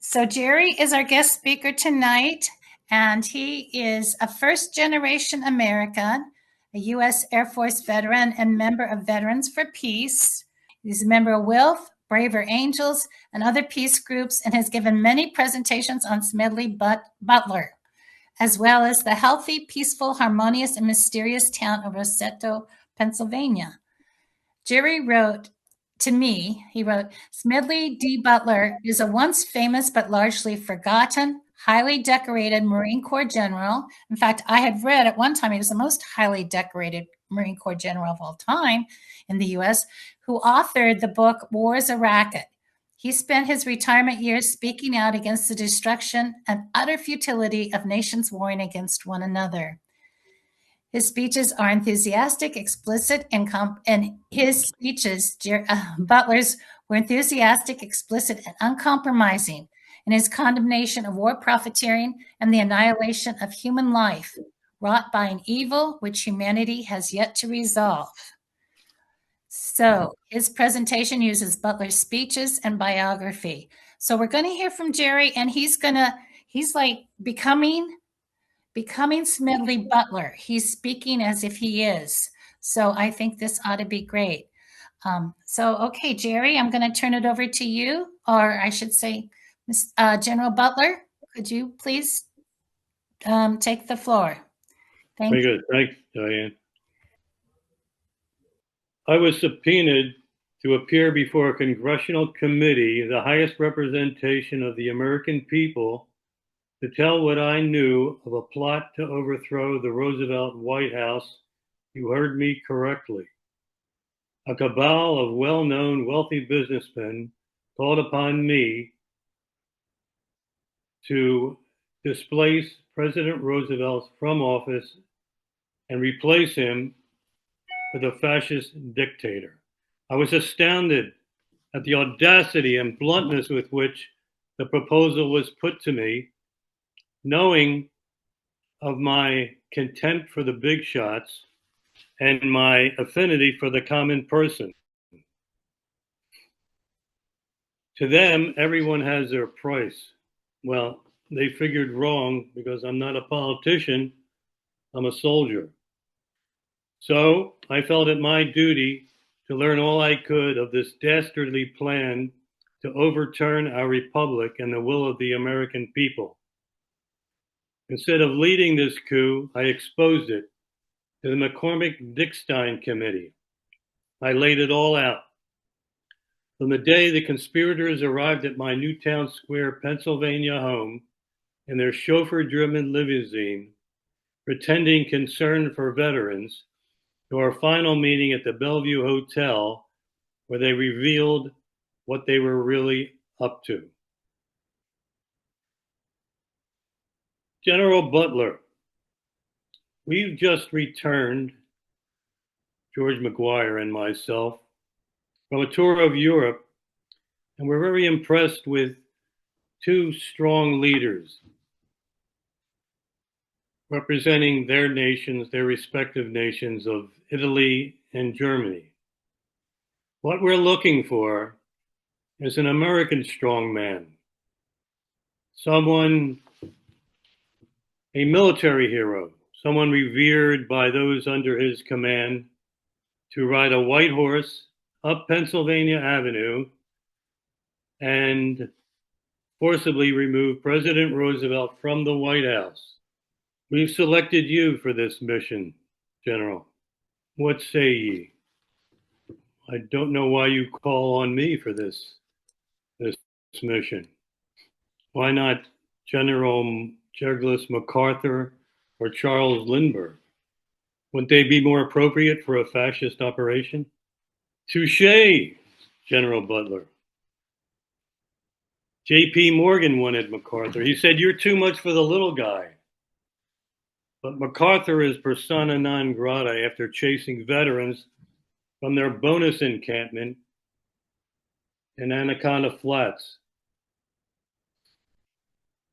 So Jerry is our guest speaker tonight, and he is a first-generation American, a U.S. Air Force veteran, and member of Veterans for Peace. He's a member of WILPF, Braver Angels, and other peace groups, and has given many presentations on Smedley Butler, as well as the healthy, peaceful, harmonious, and mysterious town of Roseto, Pennsylvania. Jerry wrote to me, he wrote, Smedley D. Butler is a once famous but largely forgotten, highly decorated Marine Corps general. In fact, I had read at one time he was the most highly decorated Marine Corps general of all time in the U.S., who authored the book War is a Racket. He spent his retirement years speaking out against the destruction and utter futility of nations warring against one another. His speeches are enthusiastic, explicit, and Butler's were enthusiastic, explicit, and uncompromising in his condemnation of war profiteering and the annihilation of human life wrought by an evil which humanity has yet to resolve. So his presentation uses Butler's speeches and biography. So we're going to hear from Jerry, and he's like becoming Smedley Butler. He's speaking as if he is. So I think this ought to be great. Okay, Jerry, I'm going to turn it over to you, or I should say, General Butler, could you please take the floor? Thank you. Very good. Thanks, Diane. I was subpoenaed to appear before a congressional committee, the highest representation of the American people, to tell what I knew of a plot to overthrow the Roosevelt White House. You heard me correctly. A cabal of well-known wealthy businessmen called upon me to displace President Roosevelt from office and replace him with a fascist dictator. I was astounded at the audacity and bluntness with which the proposal was put to me, knowing of my contempt for the big shots and my affinity for the common person. To them, everyone has their price. Well, they figured wrong because I'm not a politician, I'm a soldier. So I felt it my duty to learn all I could of this dastardly plan to overturn our republic and the will of the American people. Instead of leading this coup, I exposed it to the McCormick-Dickstein Committee. I laid it all out. From the day the conspirators arrived at my Newtown Square, Pennsylvania home in their chauffeur-driven limousine, pretending concern for veterans, to our final meeting at the Bellevue Hotel, where they revealed what they were really up to. General Butler, we've just returned, George McGuire and myself, from a tour of Europe, and we're very impressed with two strong leaders representing their nations, their respective nations of Italy and Germany. What we're looking for is an American strongman, someone, a military hero, someone revered by those under his command, to ride a white horse up Pennsylvania Avenue and forcibly remove President Roosevelt from the White House. We've selected you for this mission, General. What say ye? I don't know why you call on me for this mission. Why not General Douglas MacArthur or Charles Lindbergh? Wouldn't they be more appropriate for a fascist operation? Touché, General Butler. J.P. Morgan wanted MacArthur. He said, you're too much for the little guy. But MacArthur is persona non grata after chasing veterans from their bonus encampment in Anaconda Flats.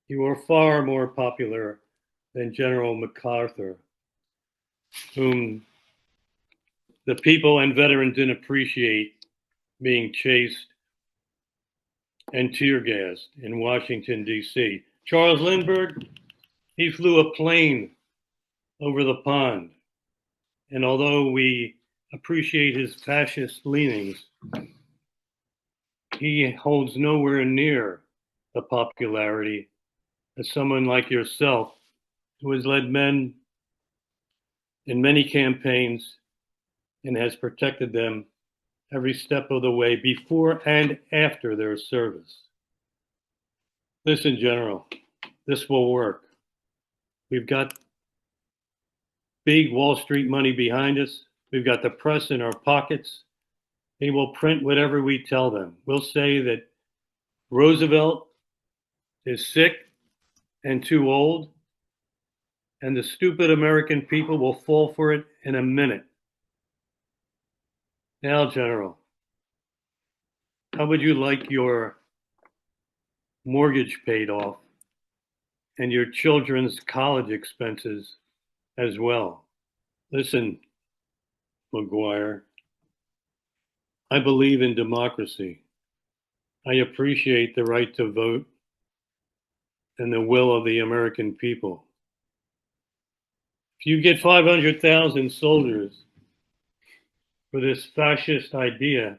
You are far more popular than General MacArthur, whom the people and veterans didn't appreciate being chased and tear gassed in Washington, D.C. Charles Lindbergh, he flew a plane over the pond. And although we appreciate his fascist leanings, he holds nowhere near the popularity as someone like yourself who has led men in many campaigns and has protected them every step of the way before and after their service. Listen, General, this will work. We've got big Wall Street money behind us. We've got the press in our pockets. They will print whatever we tell them. We'll say that Roosevelt is sick and too old, and the stupid American people will fall for it in a minute. Now, General, how would you like your mortgage paid off and your children's college expenses as well? Listen, McGuire, I believe in democracy. I appreciate the right to vote and the will of the American people. If you get 500,000 soldiers for this fascist idea,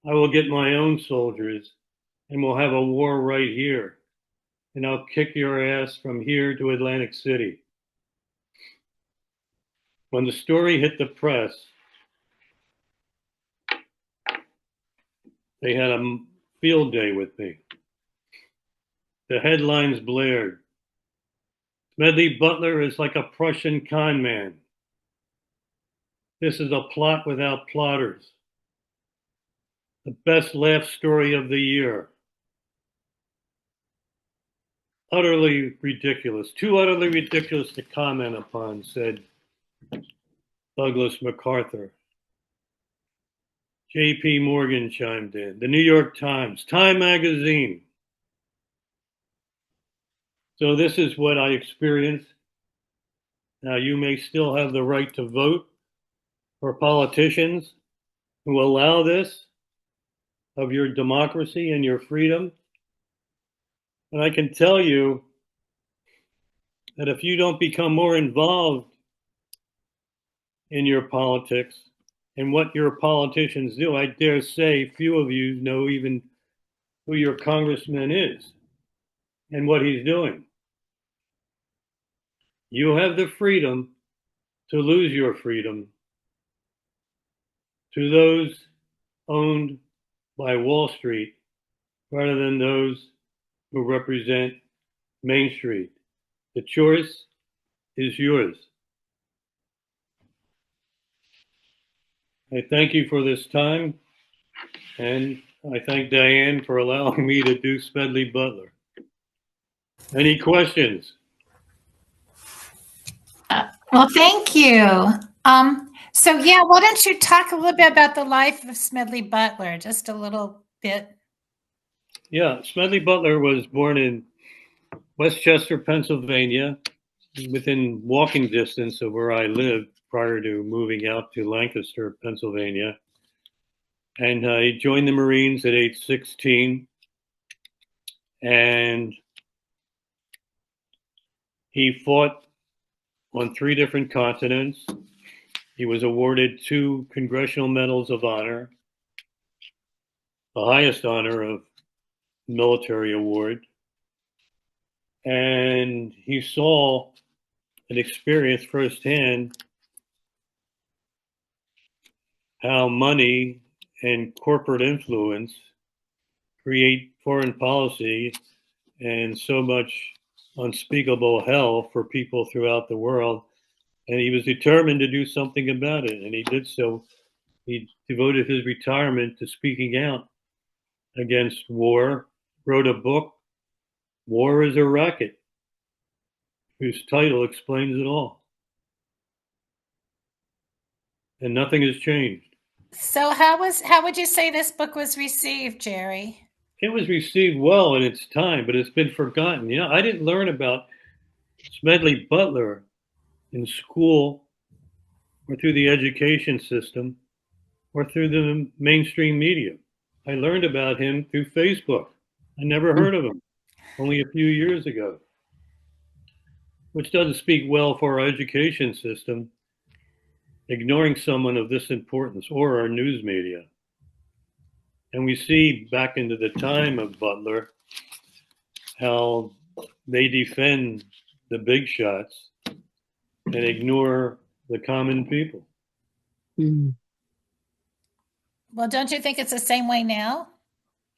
I will get my own soldiers and we'll have a war right here. And I'll kick your ass from here to Atlantic City. When the story hit the press, they had a field day with me. The headlines blared. Smedley Butler is like a Prussian con man. This is a plot without plotters. The best laugh story of the year. Utterly ridiculous. Too utterly ridiculous to comment upon, said Douglas MacArthur. J.P. Morgan chimed in. The New York Times, Time Magazine. So this is what I experienced. Now you may still have the right to vote for politicians who allow this of your democracy and your freedom. And I can tell you that if you don't become more involved in your politics and what your politicians do, I dare say few of you know even who your congressman is and what he's doing. You have the freedom to lose your freedom to those owned by Wall Street rather than those who represent Main Street. The choice is yours. I thank you for this time, and I thank Diane for allowing me to do Smedley Butler. Any questions? Well, thank you. So yeah, why don't you talk a little bit about the life of Smedley Butler, just a little bit? Yeah, Smedley Butler was born in Westchester, Pennsylvania, within walking distance of where I lived prior to moving out to Lancaster, Pennsylvania. And he joined the Marines at age 16. And he fought on 3 different continents. He was awarded 2 Congressional Medals of Honor, the highest honor of military award. And he saw and experienced firsthand how money and corporate influence create foreign policy and so much unspeakable hell for people throughout the world. And he was determined to do something about it, and he did so. He devoted his retirement to speaking out against war, wrote a book, War is a Racket, whose title explains it all. And nothing has changed. So how would you say this book was received, Jerry? It was received well in its time, but it's been forgotten. You know, I didn't learn about Smedley Butler in school or through the education system or through the mainstream media. I learned about him through Facebook. I never heard of him only a few years ago, which doesn't speak well for our education system, ignoring someone of this importance or our news media. And we see back into the time of Butler how they defend the big shots and ignore the common people. Mm. Well, don't you think it's the same way now?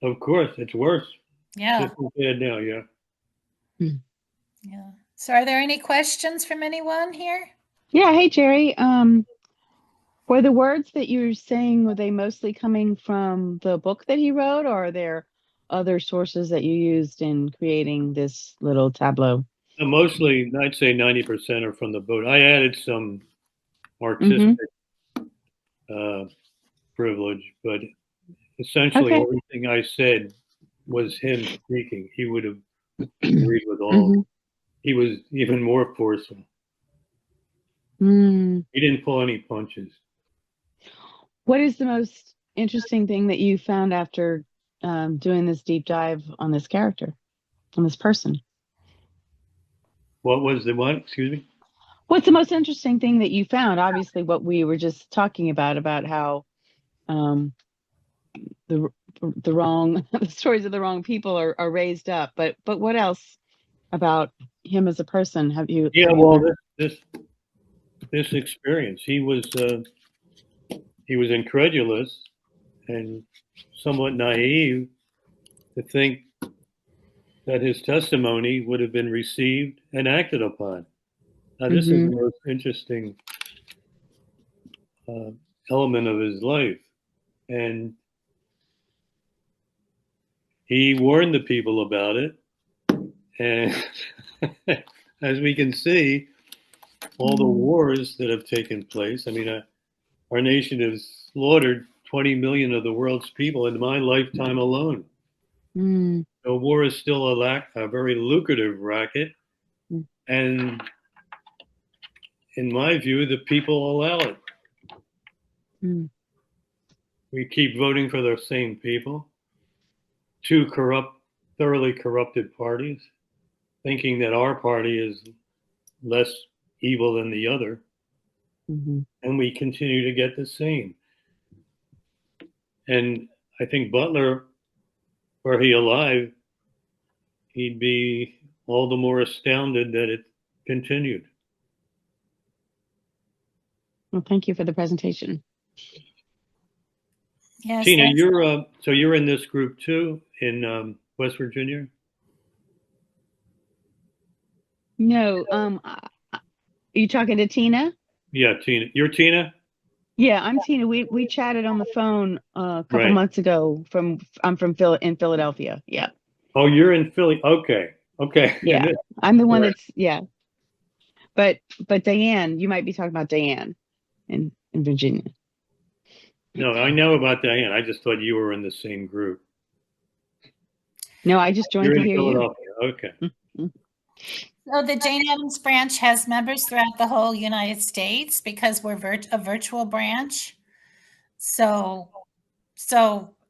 Of course, it's worse. Yeah. Just as bad now, yeah. Yeah. So are there any questions from anyone here? Yeah. Hey, Jerry. Were the words that you're saying, were they mostly coming from the book that he wrote, or are there other sources that you used in creating this little tableau? Mostly, I'd say 90% are from the book. I added some artistic privilege, but essentially Okay. everything I said was him speaking. He would have agreed with all. He was even more forceful. Mm. He didn't pull any punches. What is the most interesting thing that you found after doing this deep dive on this character, on this person? What was the one? Excuse me? What's the most interesting thing that you found? Obviously, what we were just talking about how the wrong the stories of the wrong people are raised up. But what else about him as a person have you? Yeah, well, this experience, he was incredulous and somewhat naive to think that his testimony would have been received and acted upon. Now, this is the most interesting element of his life. And he warned the people about it. And as we can see, all the wars that have taken place, I mean, our nation has slaughtered 20 million of the world's people in my lifetime alone. So war is still a very lucrative racket. And in my view, the people allow it. We keep voting for the same people, two thoroughly corrupted parties, thinking that our party is less evil than the other. And we continue to get the same. And I think Butler, were he alive, he'd be all the more astounded that it continued. Well, thank you for the presentation. Yes. Tina, you're in this group too in West Virginia? No, are you talking to Tina? Yeah, Tina. You're Tina? Yeah, I'm Tina. We chatted on the phone a couple months ago. I'm from Philadelphia. Yeah. Oh, you're in Philly. Okay. Yeah, I'm the one that's But Diane, you might be talking about Diane in Virginia. No, I know about Diane. I just thought you were in the same group. No, I just joined You're to in hear Philadelphia. you. Okay. So the Jane Addams branch has members throughout the whole United States because we're a virtual branch. So,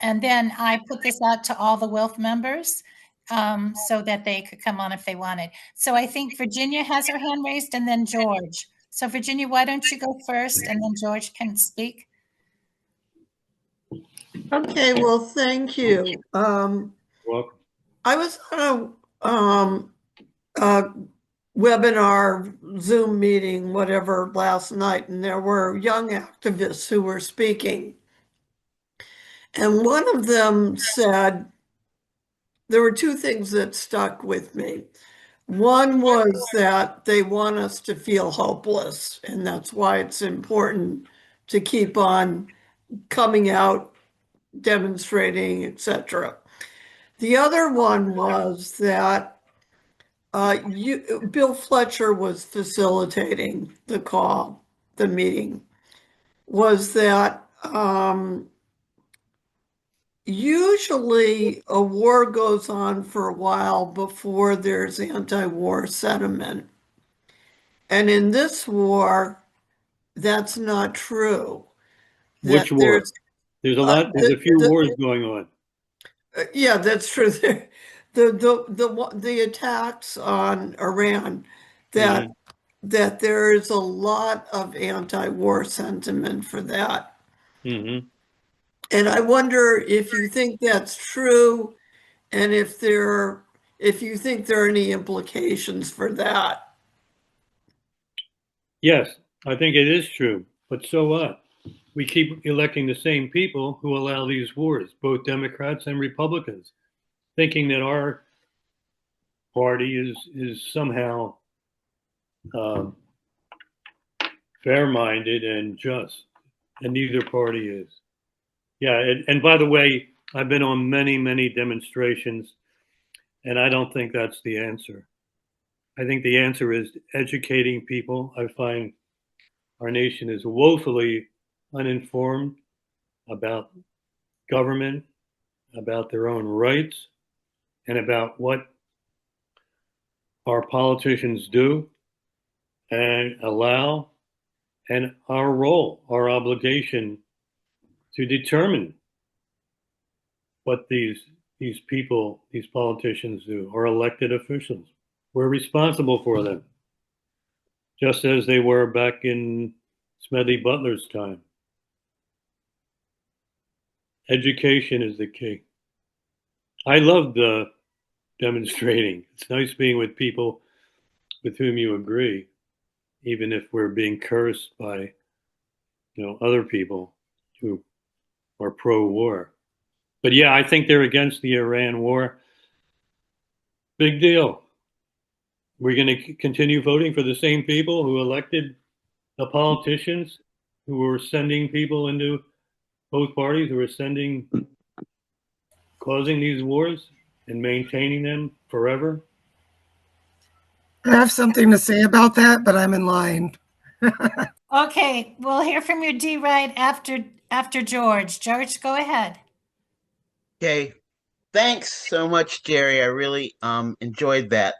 and then I put this out to all the WILPF members so that they could come on if they wanted. So I think Virginia has her hand raised and then George. So Virginia, why don't you go first and then George can speak? Okay, well, thank you. Welcome. I was on a webinar, Zoom meeting, whatever, last night, and there were young activists who were speaking. And one of them said, there were two things that stuck with me. One was that they want us to feel hopeless, and that's why it's important to keep on coming out, demonstrating, etc. The other one was that Bill Fletcher was facilitating the call, the meeting, was that usually a war goes on for a while before there's anti-war sentiment. And in this war, that's not true. Which war? There's a few wars going on. Yeah, that's true. The attacks on Iran, that that there is a lot of anti-war sentiment for that. Mm-hmm. And I wonder if you think that's true, and if you think there are any implications for that. Yes, I think it is true. But so what? We keep electing the same people who allow these wars, both Democrats and Republicans, thinking that our party is somehow fair-minded and just, and neither party is. Yeah, and by the way, I've been on many, many demonstrations, and I don't think that's the answer. I think the answer is educating people. I find our nation is woefully uninformed about government, about their own rights, and about what our politicians do and allow, and our role, our obligation to determine what these people, these politicians do, our elected officials. We're responsible for them, just as they were back in Smedley Butler's time. Education is the key. I loved demonstrating. It's nice being with people with whom you agree, even if we're being cursed by, other people who are pro-war. But yeah, I think they're against the Iran war. Big deal. We're going to continue voting for the same people who elected the politicians who were sending people into both parties, who were causing these wars and maintaining them forever. I have something to say about that, but I'm in line. Okay, we'll hear from you, D. Wright, after George. George, go ahead. Okay. Thanks so much, Jerry. I really enjoyed that.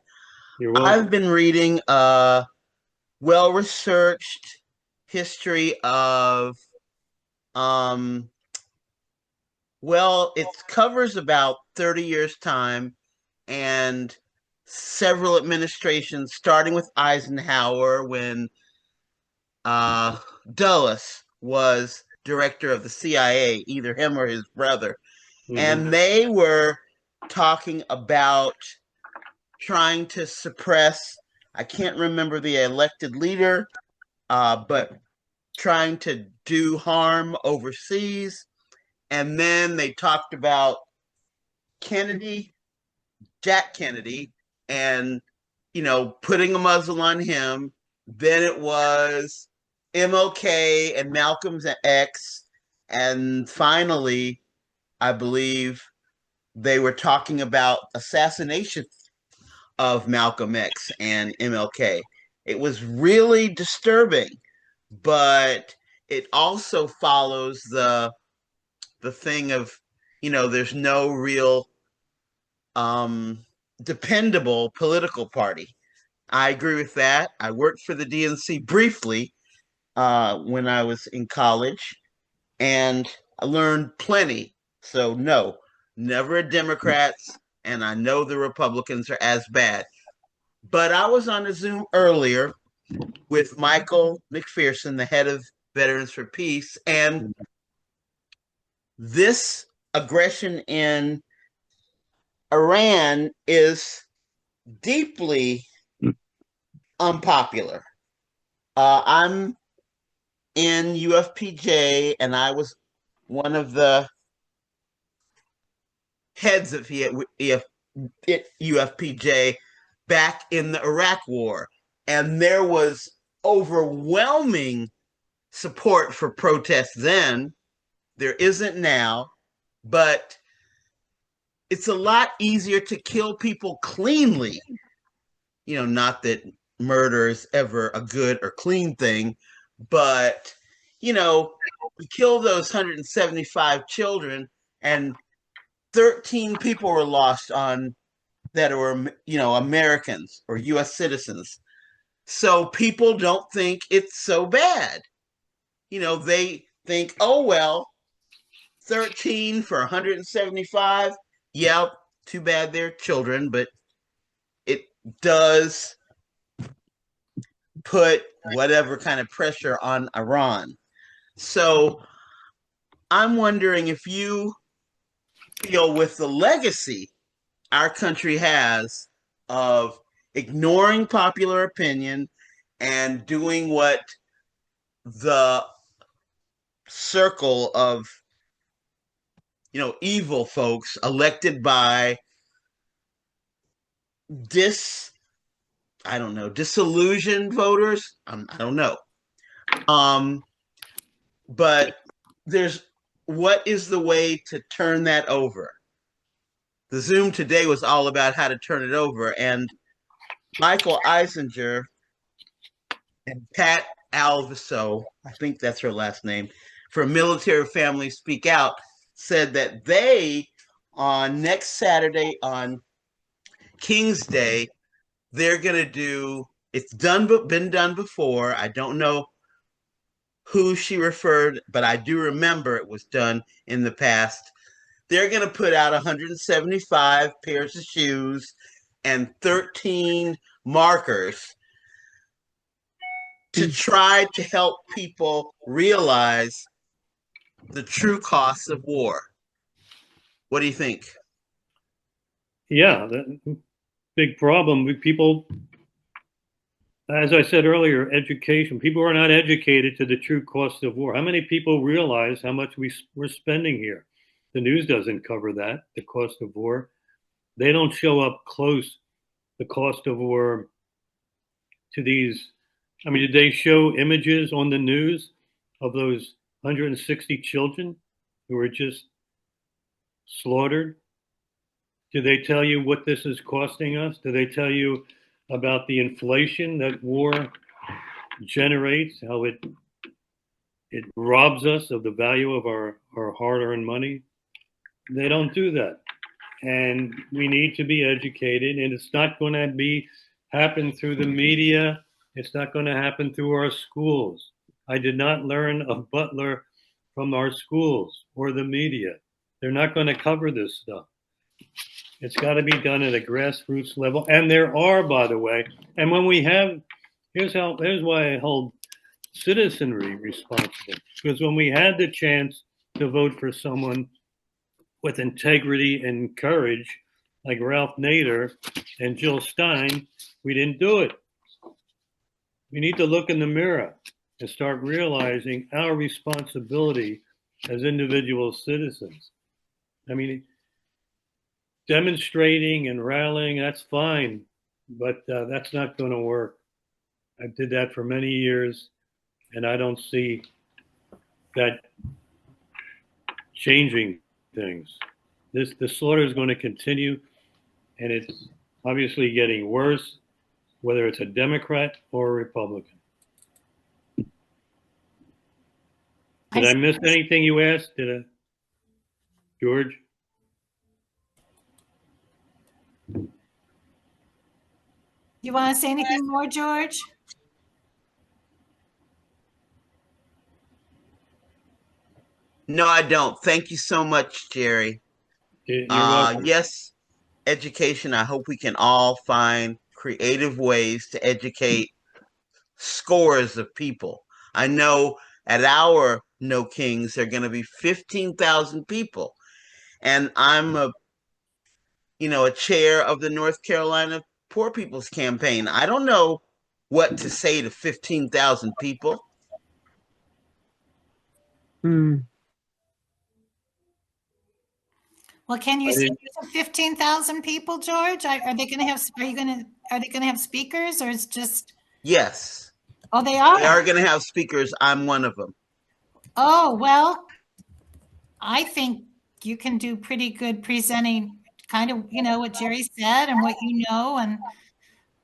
You're welcome. I've been reading a well-researched history of it covers about 30 years time and several administrations, starting with Eisenhower when Dulles was director of the CIA, either him or his brother. Mm-hmm. And they were talking about trying to suppress, I can't remember the elected leader, but trying to do harm overseas. And then they talked about Jack Kennedy, and, putting a muzzle on him. Then it was MLK and Malcolm's X. And finally, I believe they were talking about assassination of Malcolm X and MLK. It was really disturbing, but it also follows the thing of, there's no real dependable political party. I agree with that. I worked for the DNC briefly when I was in college, and I learned plenty. So no, never a Democrats, and I know the Republicans are as bad. But I was on a Zoom earlier with Michael McPherson, the head of Veterans for Peace, and this aggression in Iran is deeply unpopular. I'm in UFPJ, and I was one of the heads of UFPJ back in the Iraq War, and there was overwhelming support for protests then. There isn't now, but it's a lot easier to kill people cleanly. Not that murder is ever a good or clean thing, but, we killed those 175 children, and 13 people were lost that were, Americans or US citizens. So people don't think it's so bad. They think, oh, well, 13 for 175. Yeah, too bad they're children, but it does put whatever kind of pressure on Iran. So I'm wondering if you feel, with the legacy our country has of ignoring popular opinion and doing what the circle of evil folks elected by disillusioned voters. I don't know. But what is the way to turn that over? The Zoom today was all about how to turn it over. And Michael Eisinger and Pat Alviso, I think that's her last name, for Military Families Speak Out, said that they, on next Saturday, on King's Day, they're going to do, it's been done before. I don't know who she referred, but I do remember it was done in the past. They're going to put out 175 pairs of shoes and 13 markers to try to help people realize the true costs of war. What do you think? Yeah, the big problem with people, as I said earlier, education. People are not educated to the true cost of war. How many people realize how much we're spending here? The news doesn't cover that, the cost of war. They don't show up close the cost of war to these. I mean, did they show images on the news of those 160 children who were just slaughtered? Do they tell you what this is costing us? Do they tell you about the inflation that war generates, how it robs us of the value of our hard-earned money? They don't do that. And we need to be educated, and it's not going to happen through the media. It's not going to happen through our schools. I did not learn of Butler from our schools or the media. They're not going to cover this stuff. It's got to be done at a grassroots level. And there are, by the way, and when we have, here's why I hold citizenry responsible. Because when we had the chance to vote for someone with integrity and courage, like Ralph Nader and Jill Stein, we didn't do it. We need to look in the mirror and start realizing our responsibility as individual citizens. I mean, demonstrating and rallying, that's fine, but that's not going to work. I did that for many years, and I don't see that changing things. The slaughter is going to continue, and it's obviously getting worse, whether it's a Democrat or a Republican. Did I miss anything you asked? George? You want to say anything more, George? No, I don't. Thank you so much, Jerry. You're welcome. Yes, education. I hope we can all find creative ways to educate scores of people. I know at our No Kings, there are going to be 15,000 people. And I'm a chair of the North Carolina Poor People's Campaign. I don't know what to say to 15,000 people. Well, can you speak to 15,000 people, George? Are they going to have? Are they going to have speakers, or it's just? Yes. Oh, they are. They are going to have speakers. I'm one of them. Oh, well, I think you can do pretty good presenting, kind of, what Jerry said and what you know, and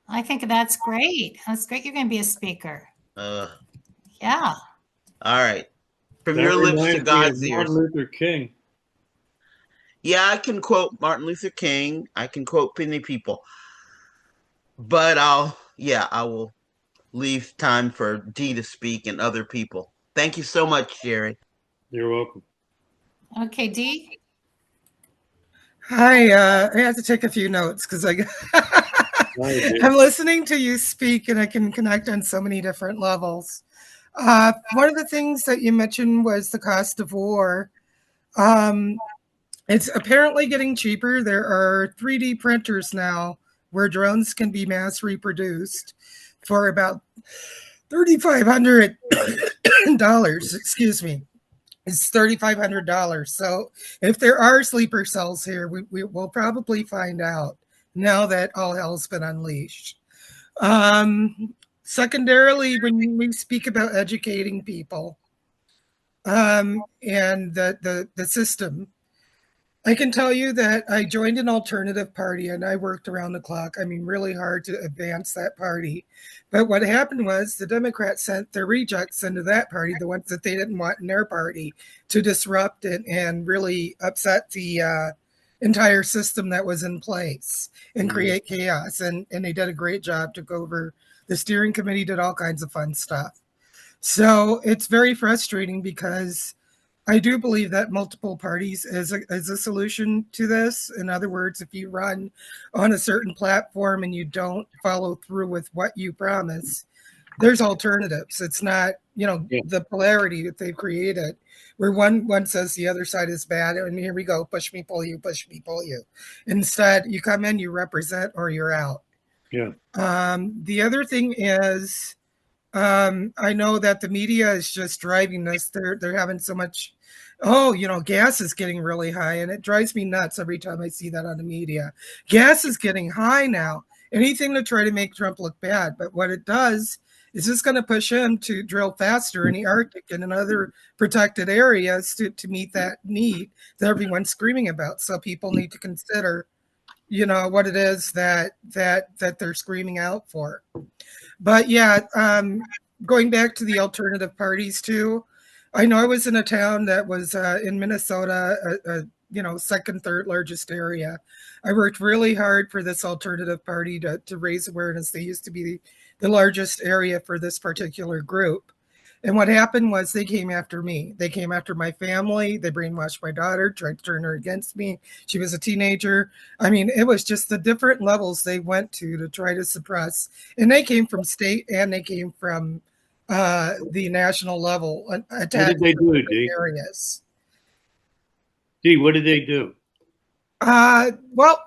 I think that's great. That's great. You're going to be a speaker. Yeah. All right. From That your lips to reminds me God's of ears. Martin Luther King. Yeah, I can quote Martin Luther King. I can quote many people. But I will leave time for Dee to speak and other people. Thank you so much, Jerry. You're welcome. Okay, Dee. Hi, I have to take a few notes because I'm listening to you speak and I can connect on so many different levels. One of the things that you mentioned was the cost of war. It's apparently getting cheaper. There are 3D printers now where drones can be mass reproduced for about $3,500. Excuse me. It's $3,500. So if there are sleeper cells here, we will probably find out now that all hell's been unleashed. Secondarily, when we speak about educating people and the system, I can tell you that I joined an alternative party and I worked around the clock. I mean, really hard to advance that party. But what happened was the Democrats sent their rejects into that party, the ones that they didn't want in their party, to disrupt it and really upset the entire system that was in place and create chaos. And they did a great job, took over the steering committee, did all kinds of fun stuff. So it's very frustrating because I do believe that multiple parties is a solution to this. In other words, if you run on a certain platform and you don't follow through with what you promise, there's alternatives. It's not, the polarity that they've created where one says the other side is bad and here we go, push me, pull you, push me, pull you. Instead, you come in, you represent, or you're out. Yeah. The other thing is, I know that the media is just driving this. They're having so much, gas is getting really high, and it drives me nuts every time I see that on the media. Gas is getting high now. Anything to try to make Trump look bad, but what it does is just going to push him to drill faster in the Arctic and in other protected areas to meet that need that everyone's screaming about. So people need to consider, what it is that they're screaming out for. But yeah, going back to the alternative parties too, I know I was in a town that was in Minnesota, second, third largest area. I worked really hard for this alternative party to raise awareness. They used to be the largest area for this particular group. And what happened was they came after me. They came after my family. They brainwashed my daughter, tried to turn her against me. She was a teenager. I mean, it was just the different levels they went to try to suppress. And they came from state and they came from the national level What did they do, Dee? areas. Dee, what did they do? Well,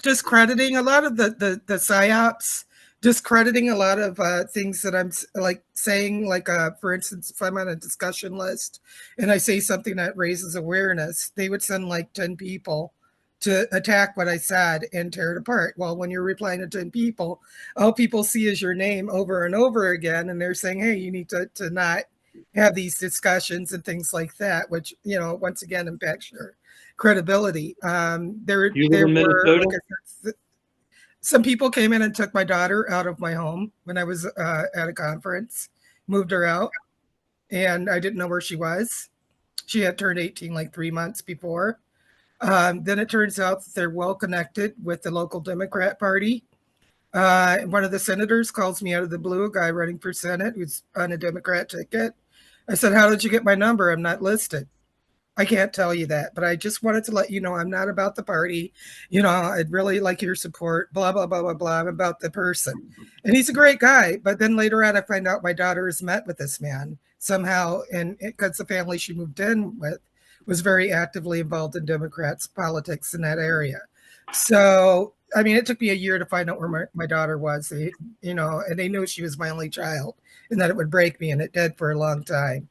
discrediting a lot of the psyops, discrediting a lot of things that I'm like saying, like for instance, if I'm on a discussion list and I say something that raises awareness, they would send like 10 people to attack what I said and tear it apart. Well, when you're replying to 10 people, all people see is your name over and over again, and they're saying, hey, you need to not have these discussions and things like that, which, once again impacts your credibility. There were, like I said, some people came in and took my daughter out of my home when I was at a conference, moved her out, and I didn't know where she was. She had turned 18 like 3 months before. Then it turns out that they're well connected with the local Democrat Party. One of the senators calls me out of the blue, a guy running for Senate who's on a Democrat ticket. I said, how did you get my number? I'm not listed. I can't tell you that, but I just wanted to let you know I'm not about the party. I'd really like your support, blah, blah, blah, blah, blah. I'm about the person. And he's a great guy. But then later on, I find out my daughter has met with this man somehow. And because the family she moved in with was very actively involved in Democrats politics in that area. So, I mean, it took me a year to find out where my daughter was, and they knew she was my only child and that it would break me. And it did for a long time.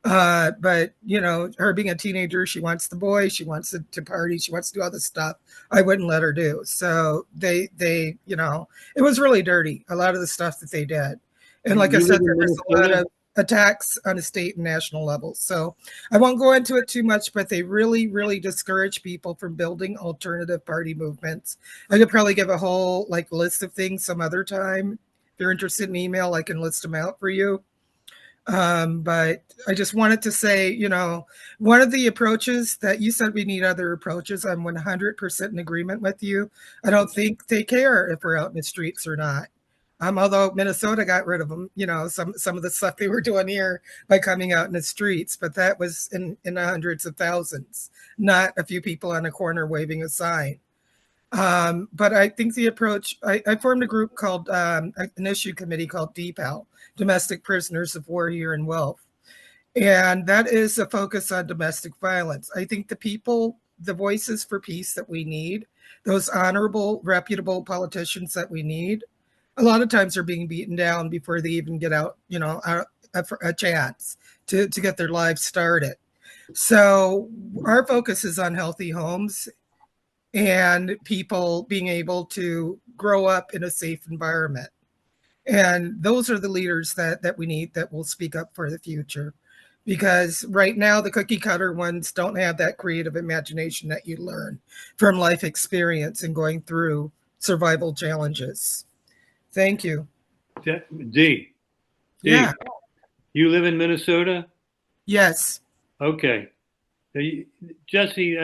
But her being a teenager, she wants the boy, she wants to party, she wants to do all this stuff I wouldn't let her do. So they it was really dirty, a lot of the stuff that they did. And like I said, there was a lot of attacks on a state and national level. So I won't go into it too much, but they really, really discourage people from building alternative party movements. I could probably give a whole list of things some other time. If you're interested in email, I can list them out for you. But I just wanted to say, one of the approaches that you said we need other approaches, I'm 100% in agreement with you. I don't think they care if we're out in the streets or not. Although Minnesota got rid of them, some of the stuff they were doing here by coming out in the streets, but that was in the hundreds of thousands, not a few people on a corner waving a sign. But I think the approach, I formed a group called, an issue committee called DPAL, Domestic Prisoners of War here in WILPF. And that is a focus on domestic violence. I think the voices for peace that we need, those honorable, reputable politicians that we need, a lot of times are being beaten down before they even get out, a chance to get their lives started. So our focus is on healthy homes and people being able to grow up in a safe environment. And those are the leaders that we need that will speak up for the future. Because right now, the cookie cutter ones don't have that creative imagination that you learn from life experience and going through survival challenges. Thank you. D. Yeah. You live in Minnesota? Yes. Okay. Jesse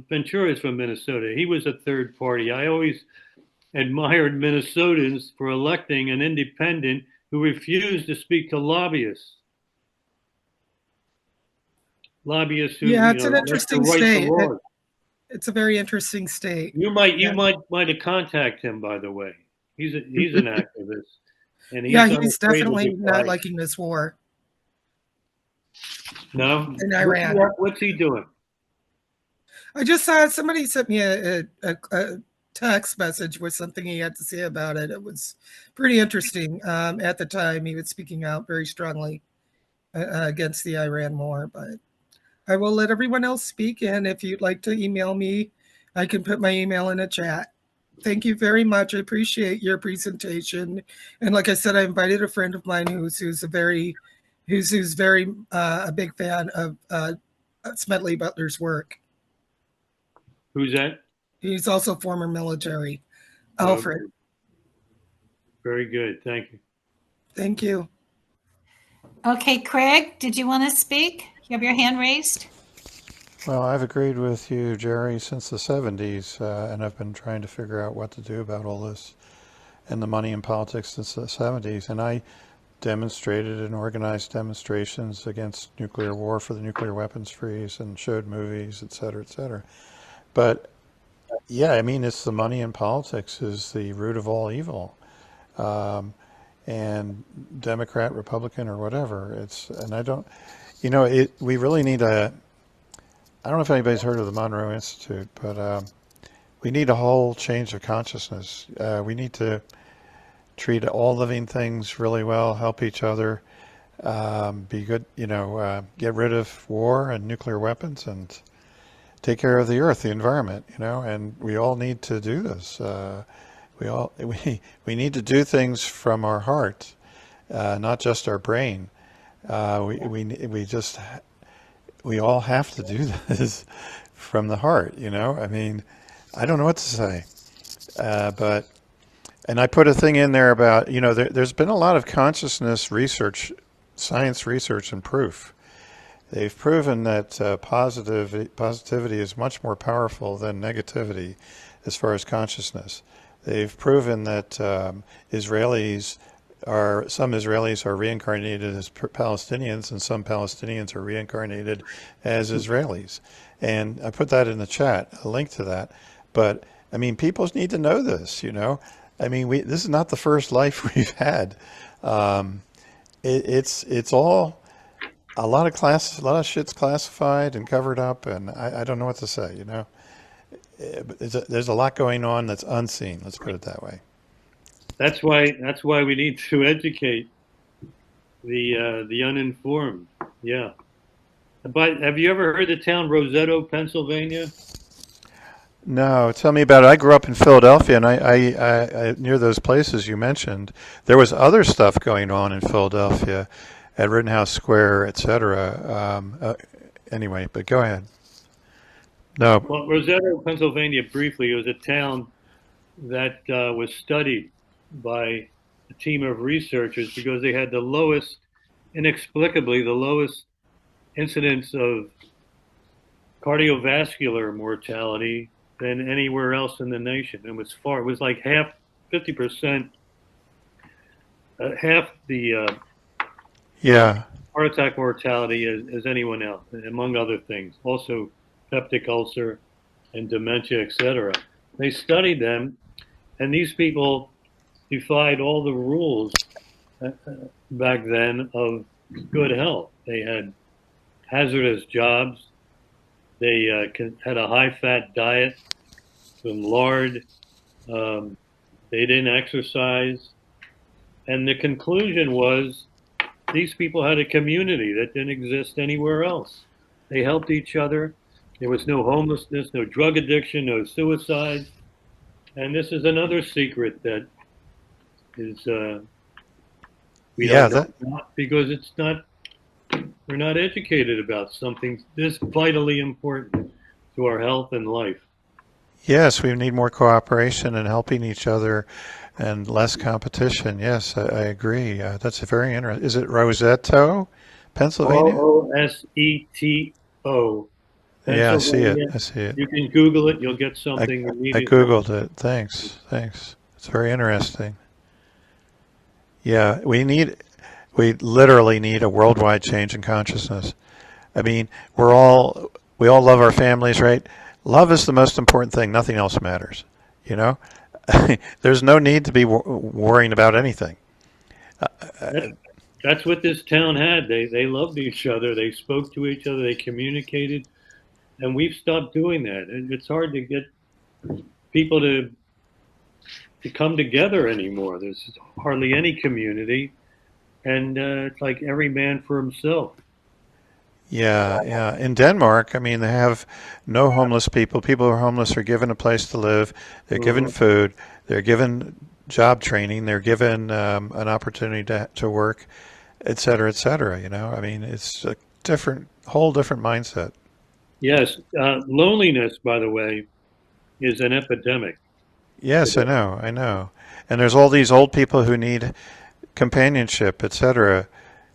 Ventura is from Minnesota. He was a third party. I always admired Minnesotans for electing an independent who refused to speak to lobbyists. Lobbyists who, it's an interesting state. the It's a very interesting state. You might have contacted him, by the way. He's an activist, and he's definitely not liking this war. No, in Iran. What's he doing? I just saw somebody sent me a text message with something he had to say about it. It was pretty interesting. At the time, he was speaking out very strongly against the Iran war. But I will let everyone else speak, and if you'd like to email me, I can put my email in the chat. Thank you very much. I appreciate your presentation. And like I said, I invited a friend of mine who's a big fan of Smedley Butler's work. Who's that? He's also former military. Alfred. Okay. Very good. Thank you. Thank you. Okay, Craig, did you want to speak? You have your hand raised. Well, I've agreed with you, Jerry, since the 70s, and I've been trying to figure out what to do about all this and the money in politics since the 70s. And I demonstrated and organized demonstrations against nuclear war for the nuclear weapons freeze and showed movies, et cetera, et cetera. But yeah, I mean, it's the money in politics is the root of all evil. And Democrat, Republican, or whatever. We really need I don't know if anybody's heard of the Monroe Institute, but we need a whole change of consciousness. We need to treat all living things really well, help each other, be good, get rid of war and nuclear weapons and take care of the earth, the environment, and we all need to do this. We need to do things from our heart, not just our brain. We all have to do this from the heart, I mean, I don't know what to say, and I put a thing in there about, there's been a lot of consciousness research, science research and proof. They've proven that positivity is much more powerful than negativity as far as consciousness. They've proven that some Israelis are reincarnated as Palestinians, and some Palestinians are reincarnated as Israelis. And I put that in the chat, a link to that. But I mean, people need to know this. I mean, this is not the first life we've had. It's all a lot of shit's classified and covered up, and I don't know what to say. There's a lot going on that's unseen. Let's put it that way. That's why we need to educate the uninformed. Yeah. But have you ever heard the town Roseto, Pennsylvania? No, tell me about it. I grew up in Philadelphia, and I near those places you mentioned. There was other stuff going on in Philadelphia, at Rittenhouse Square, etc. Anyway, but go ahead. No. Well, Roseto, Pennsylvania, briefly, it was a town that was studied by a team of researchers because they had inexplicably the lowest incidence of cardiovascular mortality than anywhere else in the nation. It was like 50% half the Yeah. heart attack mortality as anyone else, among other things. Also, peptic ulcer and dementia, etc. They studied them, and these people defied all the rules back then of good health. They had hazardous jobs. They had a high-fat diet, some lard. They didn't exercise. And the conclusion was these people had a community that didn't exist anywhere else. They helped each other. There was no homelessness, no drug addiction, no suicide. And this is another secret that is we Yeah, don't know about because it's not, we're not educated about something this vitally important to our health and life. yes, we need more cooperation and helping each other and less competition. Yes, I agree. That's a very interesting. Is it Roseto, Pennsylvania? Roseto. Yeah, I see it. Pennsylvania. I see it. You can Google it. You'll get I something immediately. Googled it. Thanks. Thanks. It's very interesting. Yeah, we literally need a worldwide change in consciousness. I mean, we all love our families, right? Love is the most important thing. Nothing else matters. You know, there's no need to be worrying about anything. That's what this town had. They loved each other. They spoke to each other. They communicated, and we've stopped doing that. It's hard to get people to come together anymore. There's hardly any community, and it's like every man for himself. Yeah, yeah. In Denmark, I mean, they have no homeless people. People who are homeless are given a place to live. They're given food. They're given job training. They're given an opportunity to work, et cetera, et cetera. You know, I mean, it's a whole different mindset. Yes, loneliness, by the way, is an epidemic. Yes, I know. And there's all these old people who need companionship, et cetera.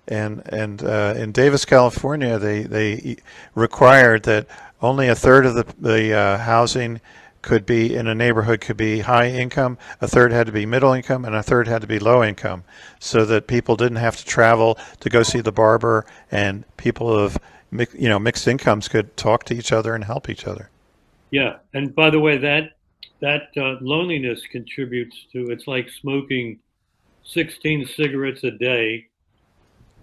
And in Davis, California, they required that only a third of the housing could be in a neighborhood could be high income, a third had to be middle income, and a third had to be low income, so that people didn't have to travel to go see the barber, and people of mixed incomes could talk to each other and help each other. Yeah, and by the way, that loneliness contributes to. It's like smoking 16 cigarettes a day.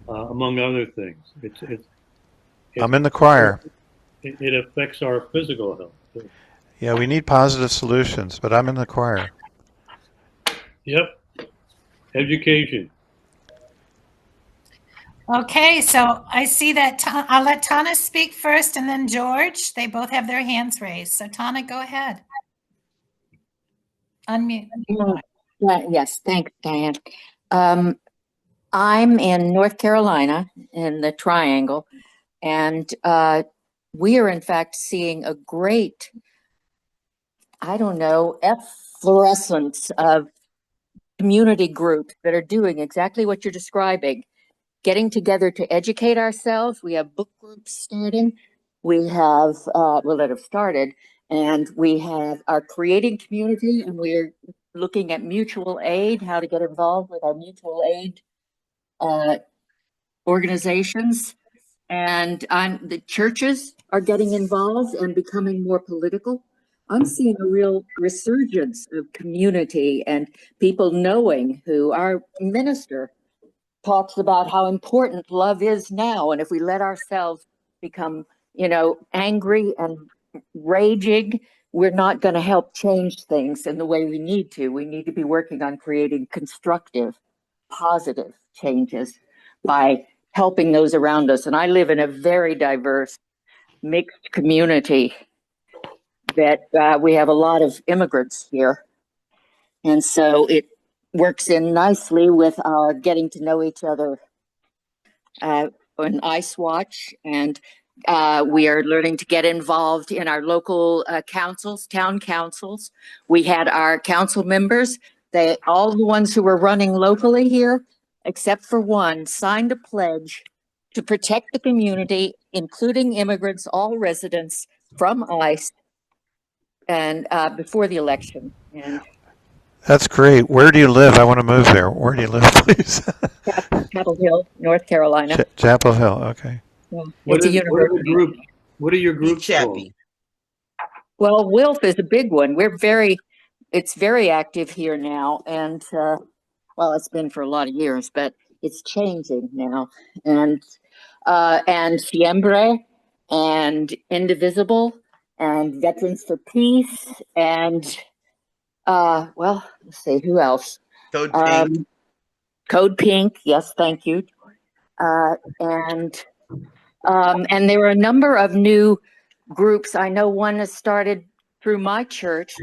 Among other things, I'm in the choir. It affects our physical health too. Yeah, we need positive solutions, but I'm in the choir. Yep, education. Okay, so I see that I'll let Tana speak first and then George. They both have their hands raised. So Tana, go ahead. Unmute. Yes, thanks, Diane. I'm in North Carolina in the Triangle, and we are in fact seeing a great, efflorescence of community groups that are doing exactly what you're describing, getting together to educate ourselves. We have book groups starting. We have, that have started, and we are creating community, and we're looking at mutual aid, how to get involved with our mutual aid organizations, and the churches are getting involved and becoming more political. I'm seeing a real resurgence of community and people knowing who our minister talks about how important love is now. And if we let ourselves become, angry and raging, we're not going to help change things in the way we need to. We need to be working on creating constructive, positive changes by helping those around us. And I live in a very diverse, mixed community that we have a lot of immigrants here. And so it works in nicely with our getting to know each other on Ice Watch. And we are learning to get involved in our local councils, town councils. We had our council members, all the ones who were running locally here, except for one, signed a pledge to protect the community, including immigrants, all residents, from ICE, and before the election. And That's great. Where do you live? I want to move there. Where do you live, please? Chapel Hill, North Carolina. Chapel Hill. Okay. Yeah. What It's a are the university. groups? What are your Be groups called? chappy. Well, WILPF is a big one. It's very active here now, and well, it's been for a lot of years, but it's changing now. And Siembre, and Indivisible, and Veterans for Peace, and well, let's see who else. Code Pink. Code Pink, yes, thank you. And there are a number of new groups. I know one has started through my church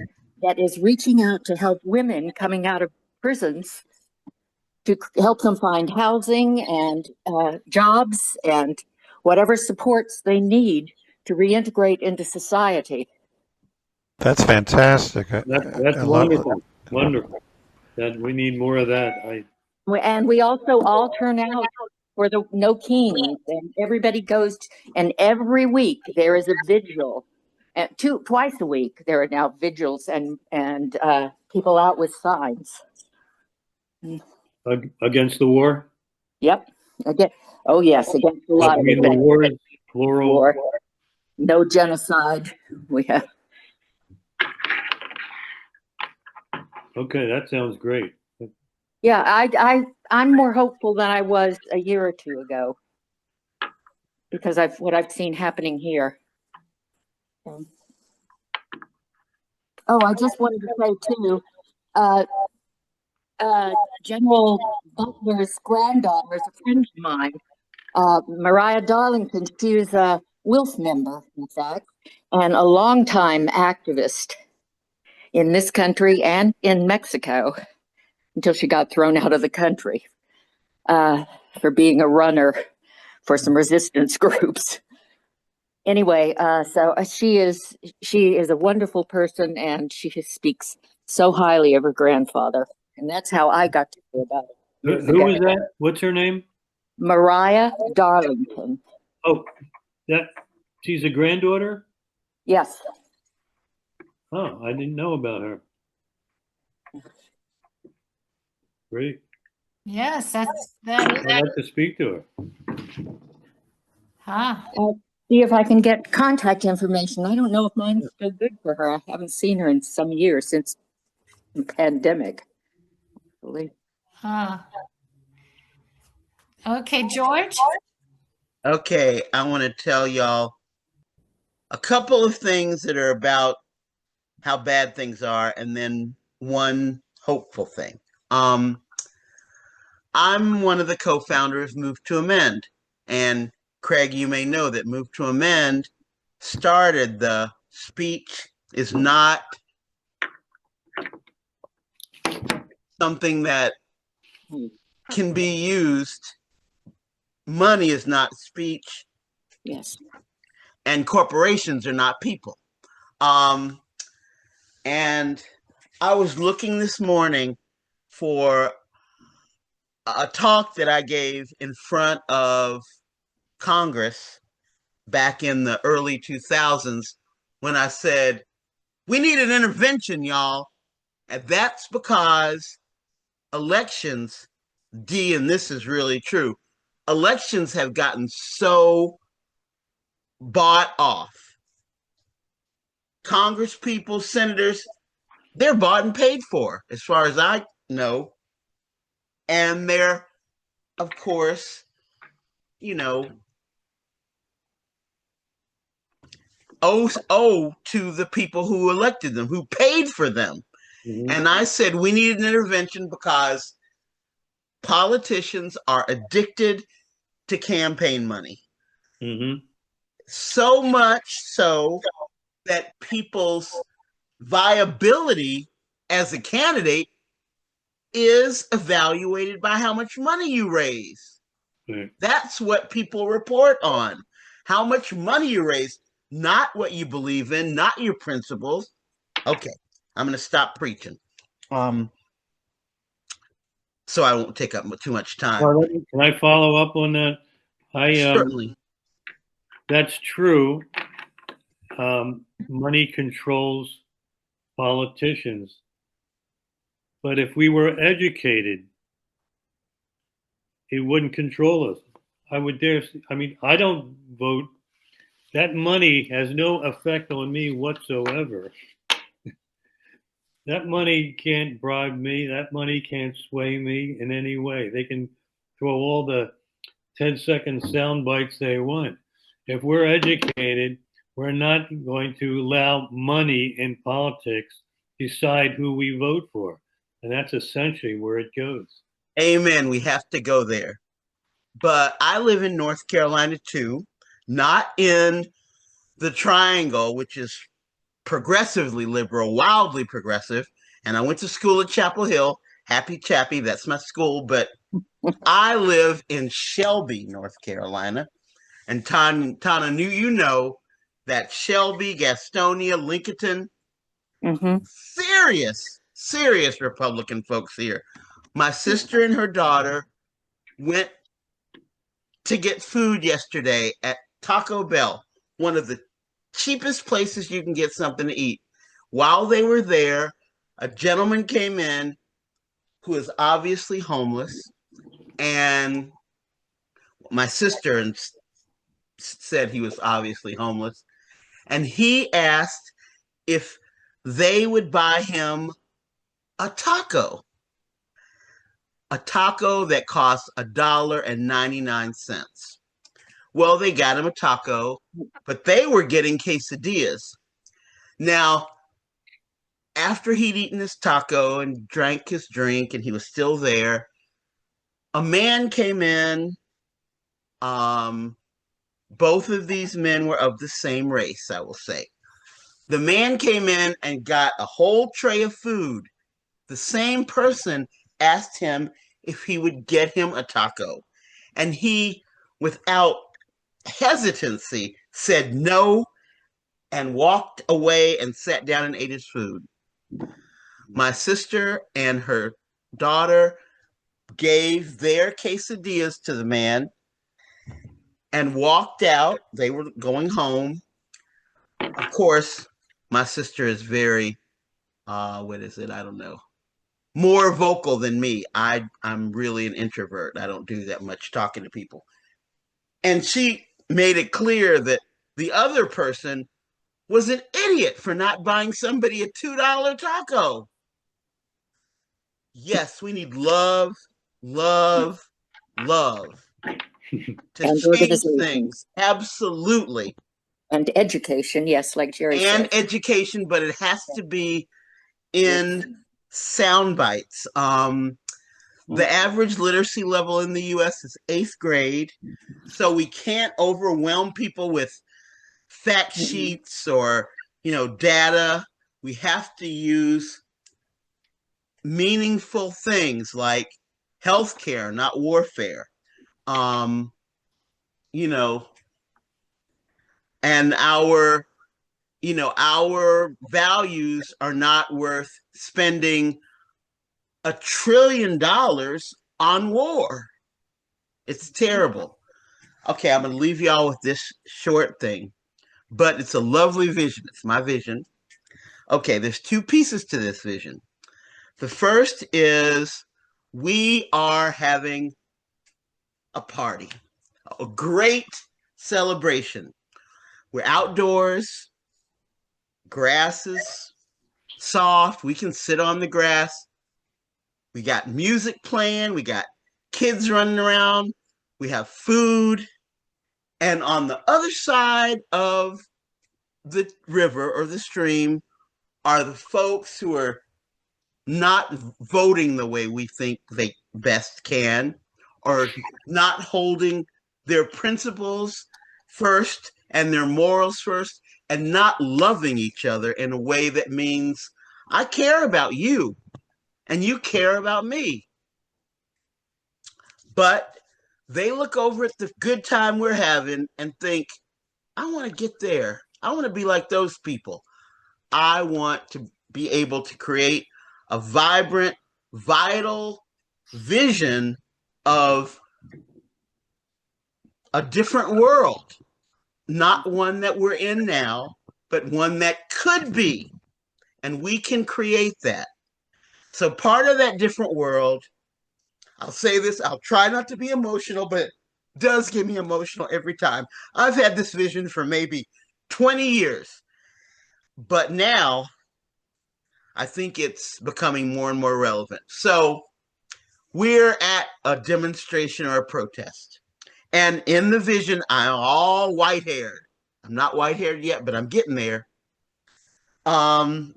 that is reaching out to help women coming out of prisons, to help them find housing and jobs and whatever supports they need to reintegrate into society. That's fantastic. That's wonderful. Wonderful. That we need more of that. And we also all turn out for the No Kings, and everybody goes, and every week there is a vigil. Twice a week there are now vigils and people out with signs. Against the war? Yep. Oh yes, against a lot I of mean, the war is plural. war. No genocide. We have. Okay, that sounds great. Yeah, I'm more hopeful than I was a year or two ago, because what I've seen happening here. Oh, I just wanted to say too, General Butler's granddaughter is a friend of mine, Mariah Darlington. She was a WILPF member, in fact, and a longtime activist in this country and in Mexico, until she got thrown out of the country for being a runner for some resistance groups. Anyway, so she is a wonderful person, and she speaks so highly of her grandfather, and that's how I got to hear about it. Who is that? What's her name? Mariah Darlington. Oh, she's a granddaughter? Yes. Oh, I didn't know about her. Great. Yes, that's I'd like to speak to her. I'll see if I can get contact information. I don't know if mine's still good for her. I haven't seen her in some years, since the pandemic. Okay, George. Okay, I want to tell y'all a couple of things that are about how bad things are, and then one hopeful thing. I'm one of the co-founders of Move to Amend, and Craig, you may know that Move to Amend started the speech is not something that can be used. Money is not speech. Yes. And corporations are not people. And I was looking this morning for a talk that I gave in front of Congress back in the early 2000s, when I said, we need an intervention, y'all. And that's because elections, and this is really true, elections have gotten so bought off. Congress people, senators, they're bought and paid for, as far as I know. And they're, of course, owe to the people who elected them, who paid for them. Mm-hmm. And I said, we need an intervention because politicians are addicted to campaign money. Mm-hmm. So much so that people's viability as a candidate is evaluated by how much money you raise. Mm. That's what people report on. How much money you raise, not what you believe in, not your principles. Okay, I'm going to stop preaching. So I won't take up too much time. Can I follow up on that? Certainly. That's true. Money controls politicians. But if we were educated, it wouldn't control us. I would dare. I mean, I don't vote. That money has no effect on me whatsoever. That money can't bribe me. That money can't sway me in any way. They can throw all the 10-second sound bites they want. If we're educated, we're not going to allow money in politics decide who we vote for. And that's essentially where it goes. Amen. We have to go there. But I live in North Carolina too, not in the Triangle, which is progressively liberal, wildly progressive. And I went to school at Chapel Hill. Happy Chappie, that's my school. But I live in Shelby, North Carolina. And Tana, you know that Shelby, Gastonia, Lincoln, serious Republican folks here. My sister and her daughter went to get food yesterday at Taco Bell, one of the cheapest places you can get something to eat. While they were there, a gentleman came in who is obviously homeless, and my sister said he was obviously homeless, and he asked if they would buy him a taco that costs $1.99. Well, they got him a taco, but they were getting quesadillas. Now, after he'd eaten his taco and drank his drink and he was still there, a man came in. Both of these men were of the same race, I will say. The man came in and got a whole tray of food. The same person asked him if he would get him a taco. And he, without hesitancy, said no and walked away and sat down and ate his food. My sister and her daughter gave their quesadillas to the man and walked out. They were going home. Of course, my sister is very, what is it? I don't know. More vocal than me. I'm really an introvert. I don't do that much talking to people. And she made it clear that the other person was an idiot for not buying somebody a $2 taco. Yes, we need love to and change things. Absolutely. And education, yes, like Jerry said. And education, but it has to be in sound bites. The average literacy level in the US is 8th grade. So we can't overwhelm people with fact sheets or, data. We have to use meaningful things like healthcare, not warfare. And our values are not worth spending $1 trillion on war. It's terrible. Okay, I'm going to leave y'all with this short thing, but it's a lovely vision. It's my vision. Okay, there's 2 pieces to this vision. The first is we are having a party, a great celebration. We're outdoors, grass is soft, we can sit on the grass. We got music playing, we got kids running around, we have food. And on the other side of the river or the stream are the folks who are not voting the way we think they best can, or not holding their principles first and their morals first, and not loving each other in a way that means I care about you and you care about me. But they look over at the good time we're having and think, I want to get there. I want to be like those people. I want to be able to create a vibrant, vital vision of a different world. Not one that we're in now, but one that could be. And we can create that. So part of that different world, I'll say this, I'll try not to be emotional, but it does get me emotional every time. I've had this vision for maybe 20 years, but now I think it's becoming more and more relevant. So we're at a demonstration or a protest. And in the vision, I'm all white haired. I'm not white haired yet, but I'm getting there. And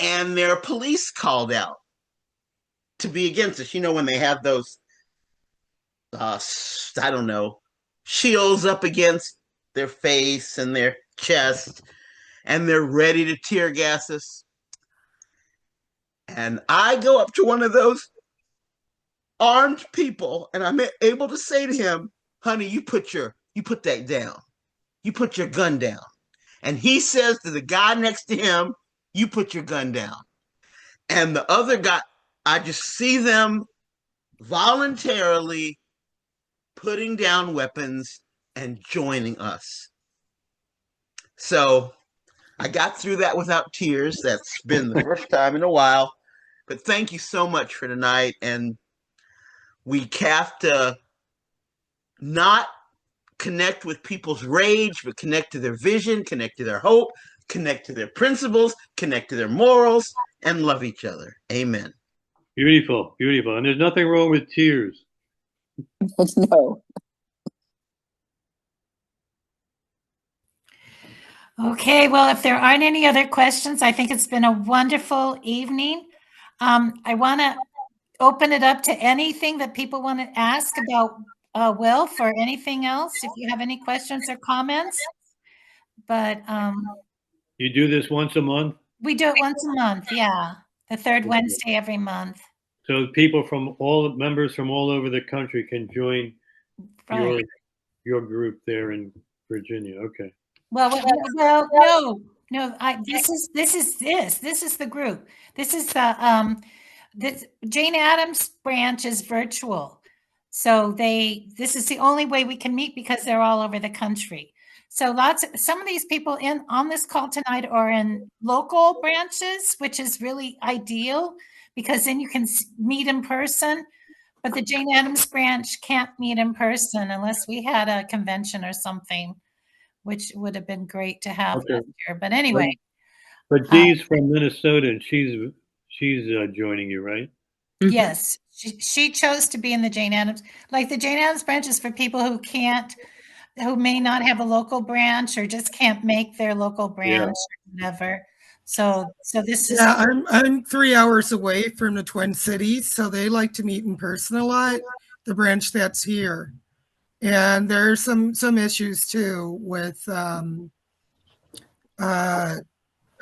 there are police called out to be against us. You know, when they have those, I don't know, shields up against their face and their chest, and they're ready to tear gas us. And I go up to one of those armed people, and I'm able to say to him, "Honey, you put that down. You put your gun down." And he says to the guy next to him, "You put your gun down." And the other guy, I just see them voluntarily putting down weapons and joining us. So I got through that without tears. That's been the first time in a while. But thank you so much for tonight. And we have to not connect with people's rage, but connect to their vision, connect to their hope, connect to their principles, connect to their morals, and love each other. Amen. Beautiful, beautiful. And there's nothing wrong with tears. No. Okay, well, if there aren't any other questions, I think it's been a wonderful evening. I want to open it up to anything that people want to ask about WILPF or anything else, if you have any questions or comments. But You do this once a month? we do it once a month, yeah. The third Wednesday every month. So people from members from all over the country can join Right. your group there in Virginia. Okay. Well, no. This is the group. This is the Jane Addams branch is virtual, so this is the only way we can meet because they're all over the country. So some of these people on this call tonight are in local branches, which is really ideal because then you can meet in person. But the Jane Addams branch can't meet in person unless we had a convention or something, which would have been great to have last year. But anyway. But Dee's from Minnesota, and she's joining you, right? Yes. She chose to be in the Jane Addams. Like the Jane Addams branch is for people who may not have a local branch or just can't make their local branch or whatever. So this is. Yeah, I'm 3 hours away from the Twin Cities, so they like to meet in person a lot, the branch that's here. And there's some issues too with a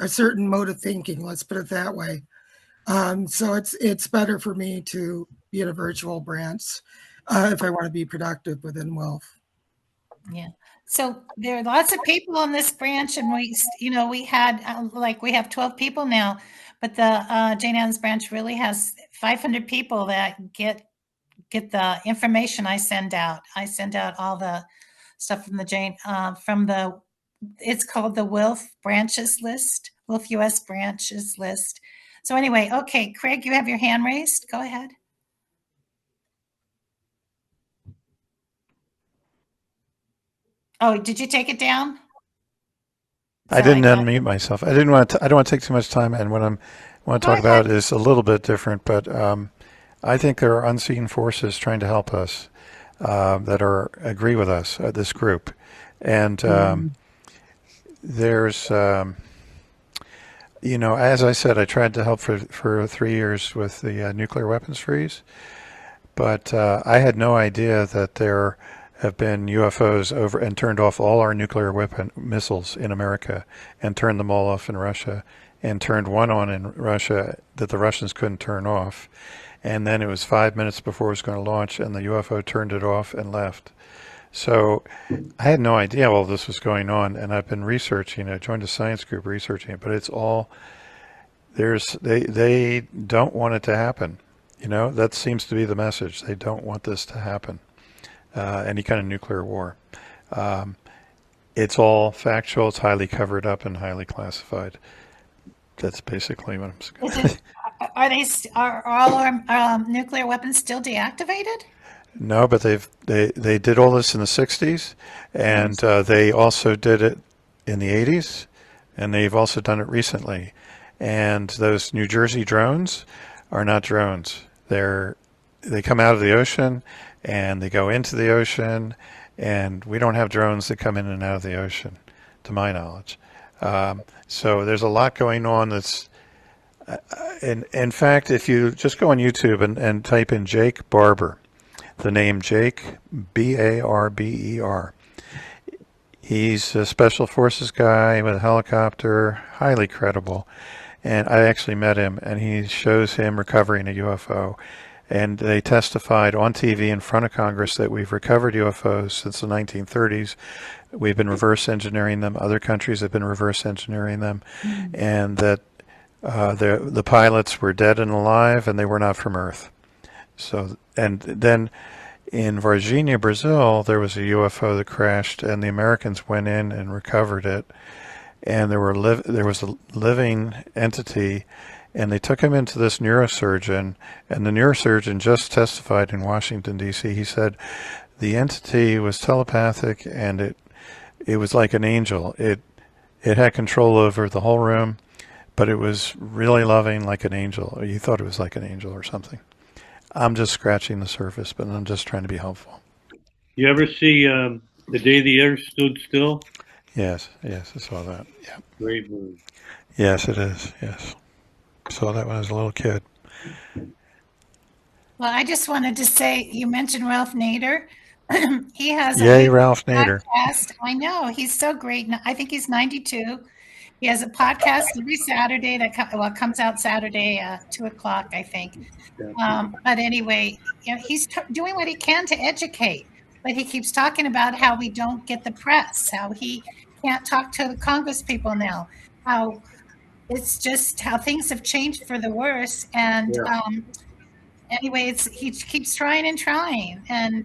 certain mode of thinking, let's put it that way. So it's better for me to be in a virtual branch if I want to be productive within WILPF. Yeah. So there are lots of people on this branch, and we had we have 12 people now, but the Jane Addams branch really has 500 people that get the information I send out. I send out all the stuff from the it's called the WILPF branches list, WILPF US branches list. So anyway, okay, Craig, you have your hand raised. Go ahead. Oh, did you take it down? I didn't unmute myself. I don't want to take too much time, and what I want to talk about is a little bit different, but I think there are unseen forces trying to help us that agree with us, this group. And there's, as I said, I tried to help for 3 years with the nuclear weapons freeze, but I had no idea that there have been UFOs over and turned off all our nuclear weapon missiles in America and turned them all off in Russia and turned one on in Russia that the Russians couldn't turn off. And then it was 5 minutes before it was going to launch and the UFO turned it off and left. So I had no idea all this was going on, and I've been researching. I joined a science group researching it, but it's all they don't want it to happen. That seems to be the message. They don't want this to happen. Any kind of nuclear war. It's all factual, it's highly covered up and highly classified. That's basically what I'm Is saying. it, are all our nuclear weapons still deactivated? No, but they did all this in the 60s, and they also did it in the 80s, and they've also done it recently. And those New Jersey drones are not drones. They come out of the ocean and they go into the ocean, and we don't have drones that come in and out of the ocean, to my knowledge. So there's a lot going on that's in fact, if you just go on YouTube and type in Jake Barber, the name Jake, Barber, he's a special forces guy with a helicopter, highly credible. And I actually met him, and he shows him recovering a UFO. And they testified on TV in front of Congress that we've recovered UFOs since the 1930s. We've been reverse engineering them. Other countries have been reverse engineering them. And that the pilots were dead and alive, and they were not from Earth. So, and then in Varginha, Brazil, there was a UFO that crashed, and the Americans went in and recovered it. And there was a living entity, and they took him into this neurosurgeon, and the neurosurgeon just testified in Washington, D.C. He said the entity was telepathic, and it was like an angel. It had control over the whole room, but it was really loving, like an angel. You thought it was like an angel or something. I'm just scratching the surface, but I'm just trying to be helpful. You ever see The Day the Earth Stood Still? Yes, I saw that. Yeah. Great movie. Yes, it is. Yes. Saw that when I was a little kid. Well, I just wanted to say, you mentioned Ralph Nader. He has Yay, a Ralph Nader. podcast. I know, he's so great. I think he's 92. He has a podcast every Saturday that comes out Saturday, 2:00, I think. But anyway, he's doing what he can to educate, but he keeps talking about how we don't get the press, how he can't talk to the Congress people now, how it's just how things have changed for the worse. And anyway, he keeps trying and trying, and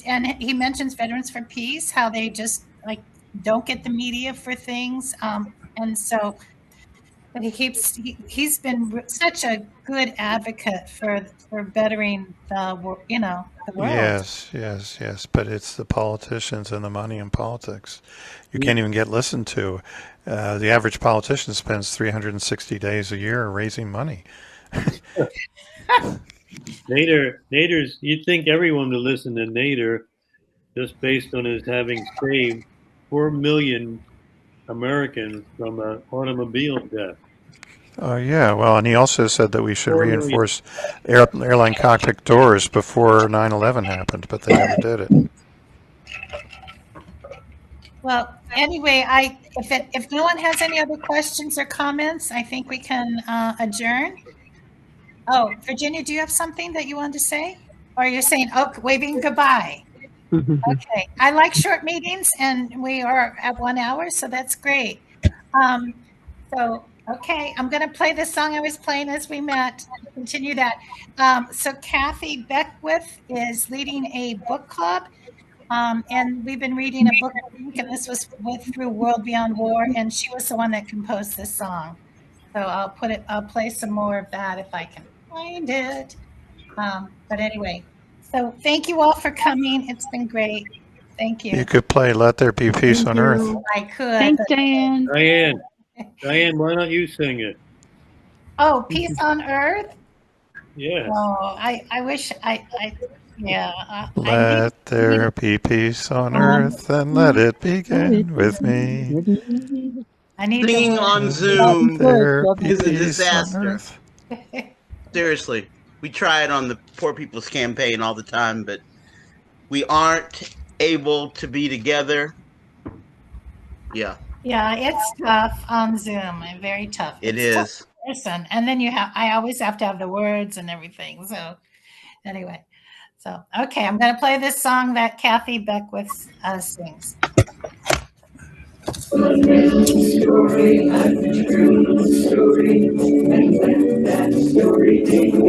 and he mentions Veterans for Peace, how they just don't get the media for things, and so. But he's been such a good advocate for bettering the world. Yes. But it's the politicians and the money in politics. You can't even get listened to. The average politician spends 360 days a year raising money. Nader's, you'd think everyone would listen to Nader just based on his having saved 4 million Americans from an automobile death. Oh, yeah. Well, and he also said that we should reinforce airline cockpit doors before 9/11 happened, but they never did it. Well, anyway, if no one has any other questions or comments, I think we can adjourn. Oh, Virginia, do you have something that you wanted to say? Or you're saying, waving goodbye? Okay. I like short meetings, and we are at 1 hour, so that's great. Okay, I'm going to play the song I was playing as we met. Continue that. So Kathy Beckwith is leading a book club, and we've been reading a book, and this was through World Beyond War, and she was the one that composed this song. So I'll play some more of that if I can find it. But anyway, so thank you all for coming. It's been great. Thank you. You could play Let There Be Peace on Earth. I could. Thanks, Diane. Diane, why don't you sing it? Oh, Peace on Earth? Yes. Oh, I wish Let there be peace on earth, and let it begin with me. I need Singing on Zoom There be is a peace on disaster. earth. Seriously, we try it on the Poor People's Campaign all the time, but we aren't able to be together. Yeah. Yeah, it's tough on Zoom. Very tough. It it's is. Tough in person. And then I always have to have the words and everything. So anyway, okay, I'm going to play this song that Kathy Beckwith sings. Story, a true story, and when that story came,